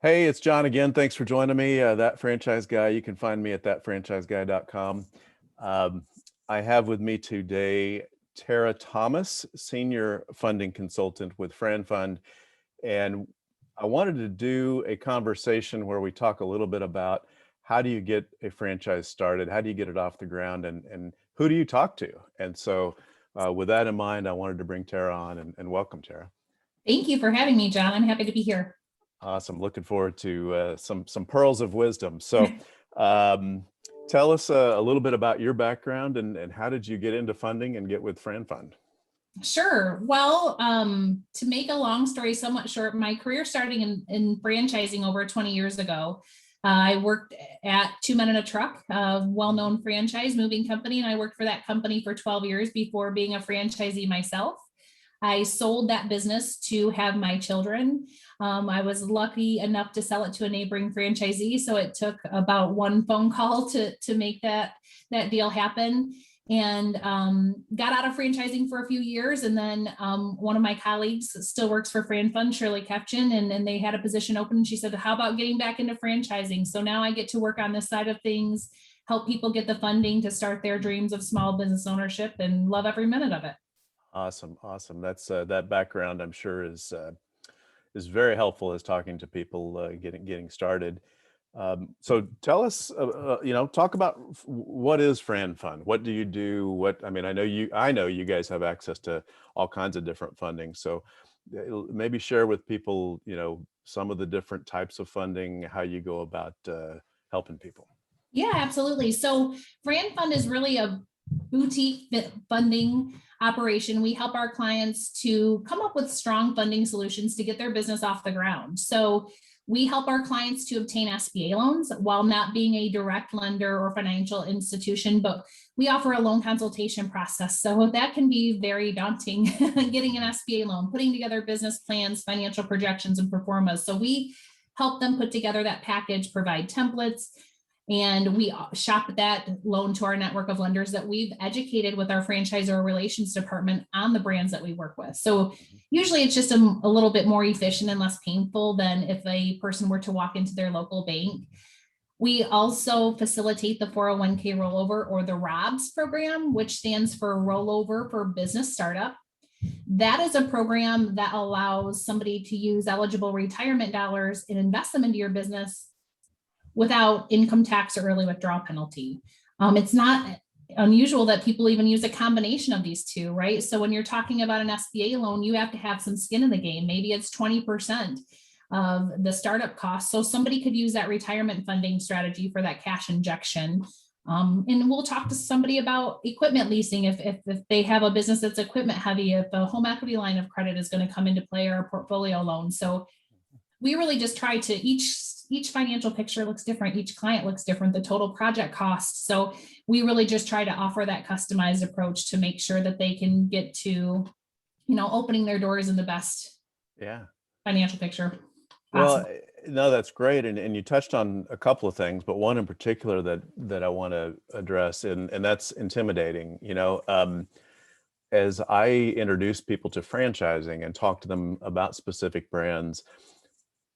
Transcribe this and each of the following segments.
Hey, it's John again. Thanks for joining me. That Franchise Guy. You can find me at thatfranchiseguy.com. Um, I have with me today Tera Thomas, Senior Funding Consultant with FranFund. And I wanted to do a conversation where we talk a little bit about how do you get a franchise started? How do you get it off the ground? And who do you talk to? And so with that in mind, I wanted to bring Tera on and welcome Tera. Thank you for having me, John. I'm happy to be here. Awesome. Looking forward to some pearls of wisdom. So um, tell us a little bit about your background and how did you get into funding and get with FranFund? Sure. Well, to make a long story somewhat short, my career starting in franchising over 20 years ago. I worked at Two Men in a Truck, a well-known franchise moving company, and I worked for that company for 12 years before being a franchisee myself. I sold that business to have my children. I was lucky enough to sell it to a neighboring franchisee, so it took about one phone call to make that deal happen. And got out of franchising for a few years, and then one of my colleagues still works for FranFund, Shirley Kefchin, and they had a position open. And she said, "How about getting back into franchising?" So now I get to work on this side of things, help people get the funding to start their dreams of small business ownership, and love every minute of it. Awesome. Awesome. That's that background, I'm sure is very helpful as talking to people getting started. So tell us, talk about what is FranFund? What do you do? I mean, I know you guys have access to all kinds of different funding. So maybe share with people, some of the different types of funding, how you go about helping people. Yeah, absolutely. So FranFund is really a boutique funding operation. We help our clients to come up with strong funding solutions to get their business off the ground. So we help our clients to obtain SBA loans while not being a direct lender or financial institution, but we offer a loan consultation process. So that can be very daunting, getting an SBA loan, putting together business plans, financial projections, and performas. So we help them put together that package, provide templates, and we shop that loan to our network of lenders that we've educated with our franchisor relations department on the brands that we work with. So usually it's just a little bit more efficient and less painful than if a person were to walk into their local bank. We also facilitate the 401k rollover, or the ROBS program, which stands for Rollover for Business Startup. That is a program that allows somebody to use eligible retirement dollars and invest them into your business without income tax or early withdrawal penalty. It's not unusual that people even use a combination of these two, right? So when you're talking about an SBA loan, you have to have some skin in the game. Maybe it's 20% of the startup cost. So somebody could use that retirement funding strategy for that cash injection. And we'll talk to somebody about equipment leasing if they have a business that's equipment heavy, if a home equity line of credit is going to come into play, or a portfolio loan. So we really just try to each financial picture looks different. Each client looks different, the total project cost. So we really just try to offer that customized approach to make sure that they can get to, opening their doors in the best financial picture possible. Well, no, that's great. And you touched on a couple of things, but one in particular that I want to address, and that's intimidating. As I introduce people to franchising and talk to them about specific brands,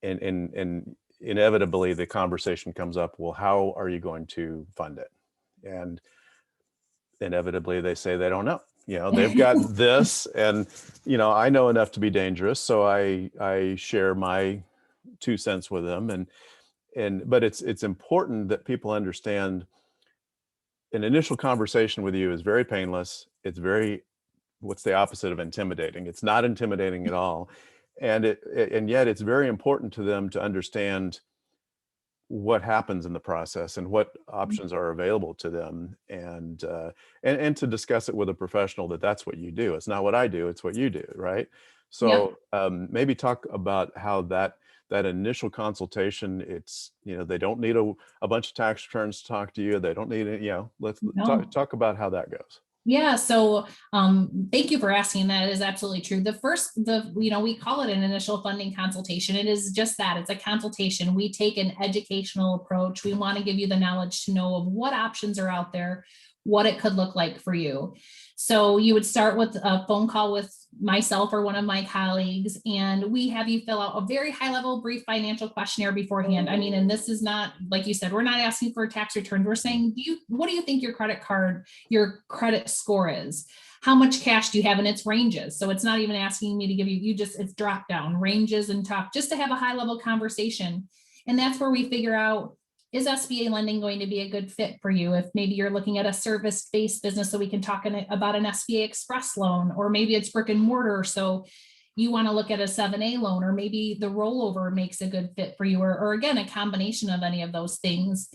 and inevitably the conversation comes up, well, how are you going to fund it? And inevitably they say they don't know. They've got this, and I know enough to be dangerous, so I share my 2 cents with them, but it's important that people understand an initial conversation with you is very painless. It's what's the opposite of intimidating? It's not intimidating at all. And yet it's very important to them to understand what happens in the process and what options are available to them, and to discuss it with a professional that's what you do. It's not what I do, it's what you do, right? So maybe talk about how that initial consultation, it's, they don't need a bunch of tax returns to talk to you. They don't need it, let's talk about how that goes. Yeah. So thank you for asking. That is absolutely true. We call it an initial funding consultation. It is just that. It's a consultation. We take an educational approach. We want to give you the knowledge to know of what options are out there, what it could look like for you. So you would start with a phone call with myself or one of my colleagues, and we have you fill out a very high level brief financial questionnaire beforehand. I mean, and this is not, like you said, we're not asking for tax returns. We're saying, what do you think your credit score is? How much cash do you have? And it's ranges. So it's not even asking me to give you it's drop down ranges and talk, just to have a high level conversation. And that's where we figure out, is SBA lending going to be a good fit for you? If maybe you're looking at a service-based business, so we can talk about an SBA Express loan, or maybe it's brick and mortar, so you want to look at a 7A loan, or maybe the rollover makes a good fit for you, or again, a combination of any of those things.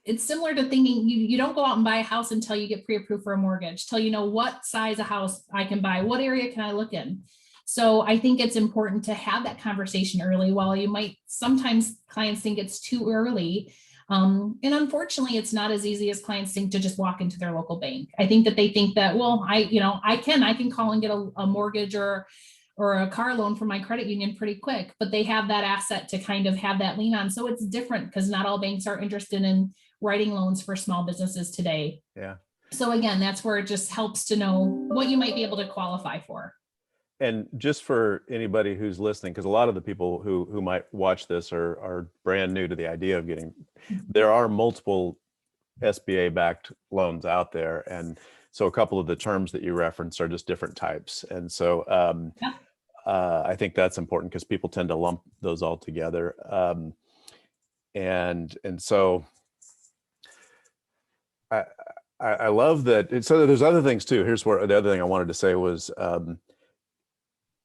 It's similar to thinking you don't go out and buy a house until you get pre-approved for a mortgage, till you know what size of house I can buy, what area can I look in. So I think it's important to have that conversation early. While you might, sometimes clients think it's too early. And unfortunately, it's not as easy as clients think to just walk into their local bank. I think that they think that, well, I can call and get a mortgage or a car loan from my credit union pretty quick, but they have that asset to kind of have that lean on. So it's different because not all banks are interested in writing loans for small businesses today. Yeah. So again, that's where it just helps to know what you might be able to qualify for. And just for anybody who's listening, because a lot of the people who might watch this are brand new to the idea of getting, there are multiple SBA backed loans out there. And so a couple of the terms that you referenced are just different types. And so I think that's important because people tend to lump those all together. And so I love that. So there's other things too. Here's where the other thing I wanted to say was,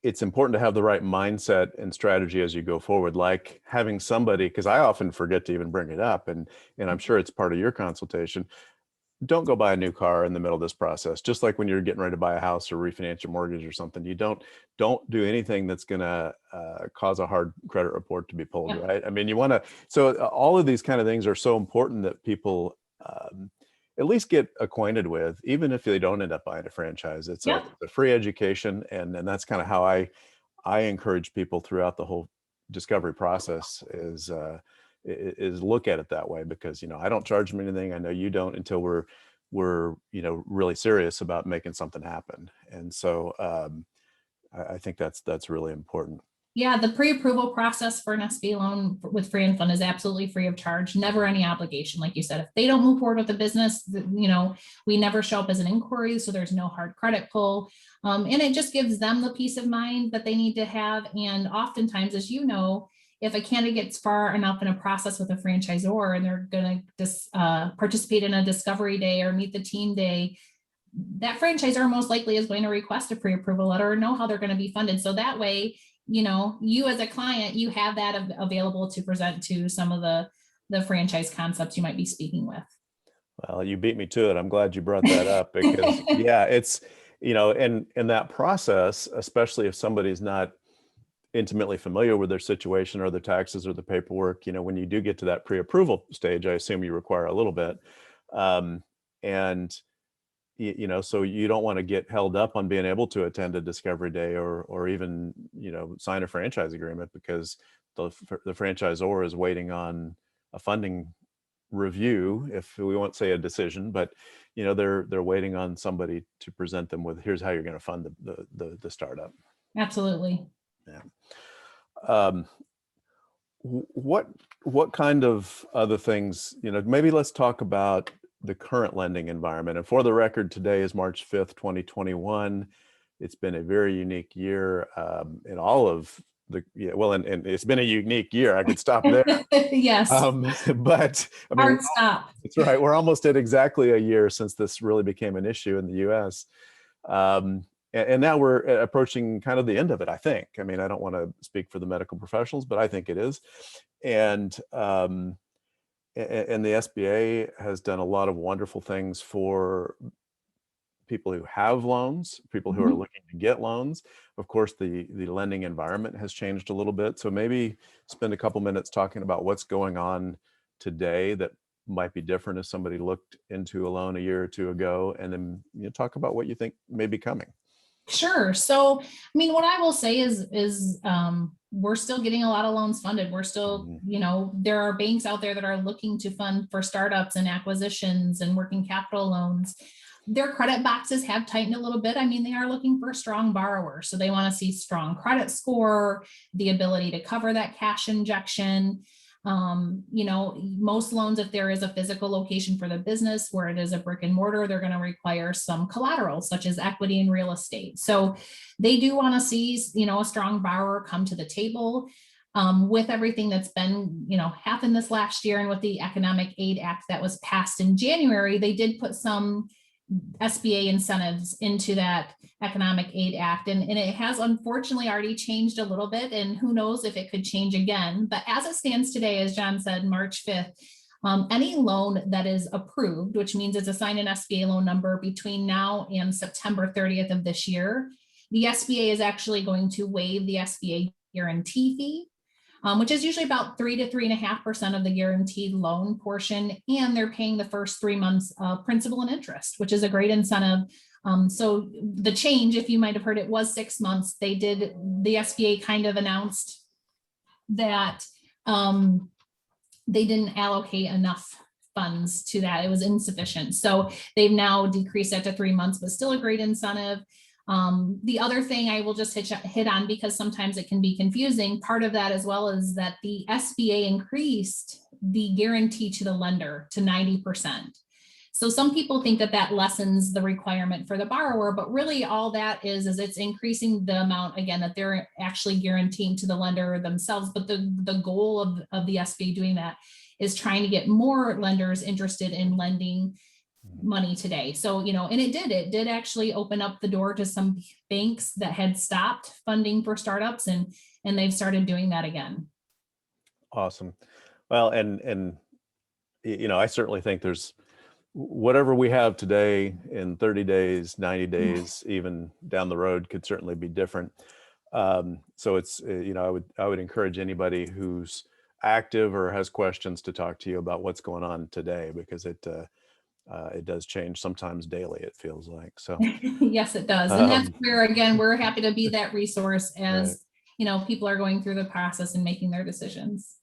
it's important to have the right mindset and strategy as you go forward, like having somebody, because I often forget to even bring it up, and I'm sure it's part of your consultation. Don't go buy a new car in the middle of this process. Just like when you're getting ready to buy a house or refinance your mortgage or something, you don't do anything that's going to cause a hard credit report to be pulled, Yeah. right? I mean, you want to, so all of these kind of things are so important that people at least get acquainted with, even if they don't end up buying a franchise. It's a free education, and that's kind of how I encourage people throughout the whole discovery process is look at it that way, because I don't charge them anything. I know you don't, until we're really serious about making something happen. And so I think that's really important. Yeah, the pre-approval process for an SBA loan with FranFund is absolutely free of charge, never any obligation. Like you said, if they don't move forward with the business, we never show up as an inquiry, so there's no hard credit pull. And it just gives them the peace of mind that they need to have. And oftentimes, as you know, if a candidate gets far enough in a process with a franchisor and they're going to participate in a discovery day or meet the team day, that franchisor most likely is going to request a pre-approval letter or know how they're going to be funded. So that way, you as a client, you have that available to present to some of the franchise concepts you might be speaking with. Well, you beat me to it. I'm glad you brought that up, because yeah, it's, in that process, especially if somebody's not intimately familiar with their situation or their taxes or the paperwork, when you do get to that pre-approval stage, I assume you require a little bit. And so you don't want to get held up on being able to attend a discovery day or even, sign a franchise agreement, because the franchisor is waiting on a funding review, if we won't say a decision, but they're waiting on somebody to present them with, here's how you're going to fund the startup. Absolutely. Yeah. What kind of other things, maybe let's talk about the current lending environment. And for the record, today is March 5th, 2021. It's been a very unique year in all of and it's been a unique year. I could stop there. Yes. But I mean, hard stop. That's right. We're almost at exactly a year since this really became an issue in the U.S. And now we're approaching kind of the end of it, I think. I mean, I don't want to speak for the medical professionals, but I think it is. And the SBA has done a lot of wonderful things for people who have loans, people who are looking to get loans. Of course, the lending environment has changed a little bit. So maybe spend a couple minutes talking about what's going on today that might be different if somebody looked into a loan a year or two ago, and then talk about what you think may be coming. Sure. So, I mean, what I will say is we're still getting a lot of loans funded. We're still, there are banks out there that are looking to fund for startups and acquisitions and working capital loans. Their credit boxes have tightened a little bit. I mean, they are looking for strong borrowers. So they want to see strong credit score, the ability to cover that cash injection. Most loans, if there is a physical location for the business where it is a brick and mortar, they're going to require some collateral, such as equity in real estate. So they do want to see, a strong borrower come to the table. With everything that's been, happened this last year, and with the Economic Aid Act that was passed in January, they did put some SBA incentives into that Economic Aid Act. And it has unfortunately already changed a little bit, and who knows if it could change again. But as it stands today, as John said, March 5th, any loan that is approved, which means it's assigned an SBA loan number between now and September 30th of this year, the SBA is actually going to waive the SBA guarantee fee, which is usually about 3 to 3.5% of the guaranteed loan portion. And they're paying the first 3 months of principal and interest, which is a great incentive. So the change, if you might have heard, it was 6 months. The SBA kind of announced that they didn't allocate enough funds to that. It was insufficient. So they've now decreased that to 3 months, but still a great incentive. The other thing I will just hit on, because sometimes it can be confusing, part of that as well is that the SBA increased the guarantee to the lender to 90%. So some people think that that lessens the requirement for the borrower, but really all that is it's increasing the amount, again, that they're actually guaranteeing to the lender themselves. But the goal of the SBA doing that is trying to get more lenders interested in lending money today. So, and it did actually open up the door to some banks that had stopped funding for startups, and they've started doing that again. Awesome. Well, and I certainly think there's whatever we have today in 30 days, 90 days, even down the road could certainly be different. So it's, I would encourage anybody who's active or has questions to talk to you about what's going on today, because it does change sometimes daily, it feels like. So yes, it does. And that's where, again, we're happy to be that resource as, people are going through the process and making their decisions.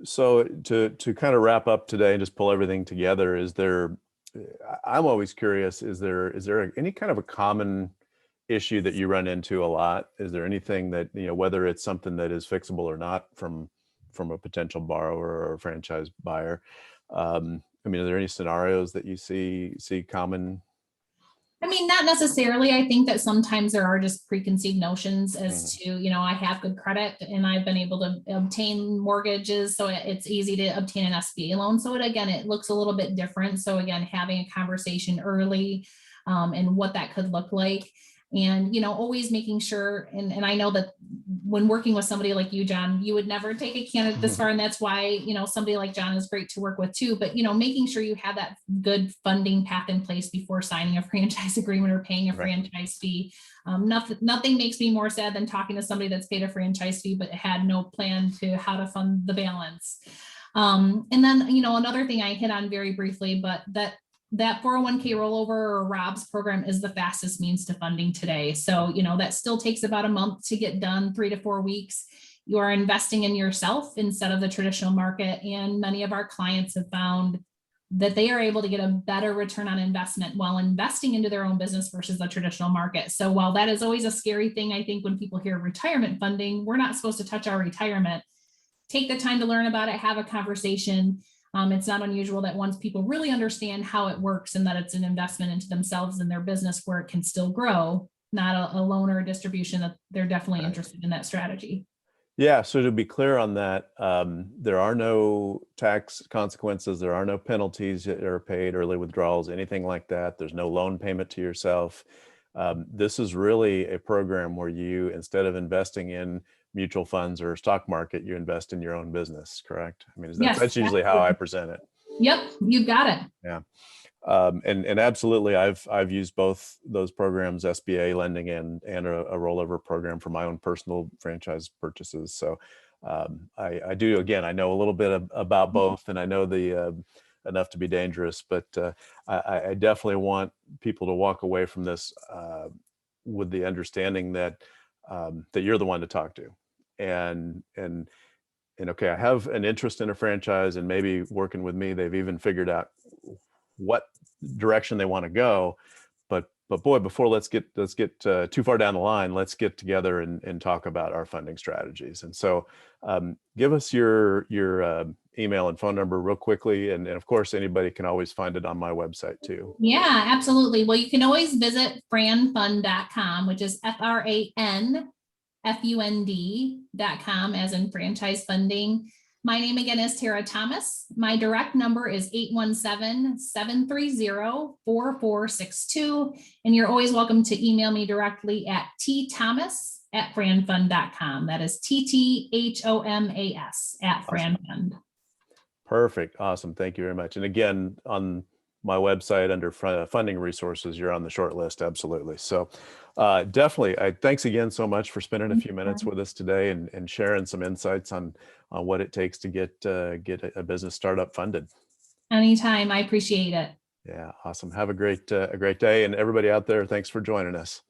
So to kind of wrap up today and just pull everything together, I'm always curious, is there any kind of a common issue that you run into a lot? Is there anything that, whether it's something that is fixable or not from a potential borrower or a franchise buyer? Are there any scenarios that you see common? Not necessarily. I think that sometimes there are just preconceived notions as to, I have good credit and I've been able to obtain mortgages, so it's easy to obtain an SBA loan. So it looks a little bit different. So again, having a conversation early and what that could look like. And, always making sure, and I know that when working with somebody like you, John, you would never take a candidate this far. And that's why, somebody like John is great to work with too. But, making sure you have that good funding path in place before signing a franchise agreement or paying a franchise fee. Nothing makes me more sad than talking to somebody that's paid a franchise fee, but had no plan to how to fund the balance. And then, another thing I hit on very briefly, but that 401k rollover or ROBS program is the fastest means to funding today. So, that still takes about a month to get done, 3 to 4 weeks. You are investing in yourself instead of the traditional market. And many of our clients have found that they are able to get a better return on investment while investing into their own business versus the traditional market. So while that is always a scary thing, I think when people hear retirement funding, we're not supposed to touch our retirement. Take the time to learn about it, have a conversation. It's not unusual that once people really understand how it works and that it's an investment into themselves and their business where it can still grow, not a loan or a distribution, that they're definitely interested in that strategy. Yeah. So to be clear on that, there are no tax consequences. There are no penalties that are paid, early withdrawals, anything like that. There's no loan payment to yourself. This is really a program where you, instead of investing in mutual funds or stock market, you invest in your own business, correct? That's usually how I present it. Yep, you got it. Yeah. And absolutely, I've used both those programs, SBA lending and a rollover program for my own personal franchise purchases. So I do, again, I know a little bit about both, and I know enough to be dangerous, but I definitely want people to walk away from this with the understanding that you're the one to talk to. and okay, I have an interest in a franchise, and maybe working with me, they've even figured out what direction they want to go. But boy, before let's get too far down the line, let's get together and talk about our funding strategies. And so, give us your email and phone number real quickly, and of course, anybody can always find it on my website too. Yeah, absolutely. Well, you can always visit FranFund.com, which is FranFund.com, as in franchise funding. My name again is Tera Thomas. My direct number is 817-730-4462. And you're always welcome to email me directly at tthomas@franfund.com. That is TTHOMAS at FranFund. Perfect. Awesome. Thank you very much. And again, on my website under funding resources, you're on the short list. Absolutely. So definitely, thanks again so much for spending a few minutes with us today and sharing some insights on what it takes to get a business startup funded. Anytime. I appreciate it. Yeah. Awesome. Have a great day. And everybody out there, thanks for joining us.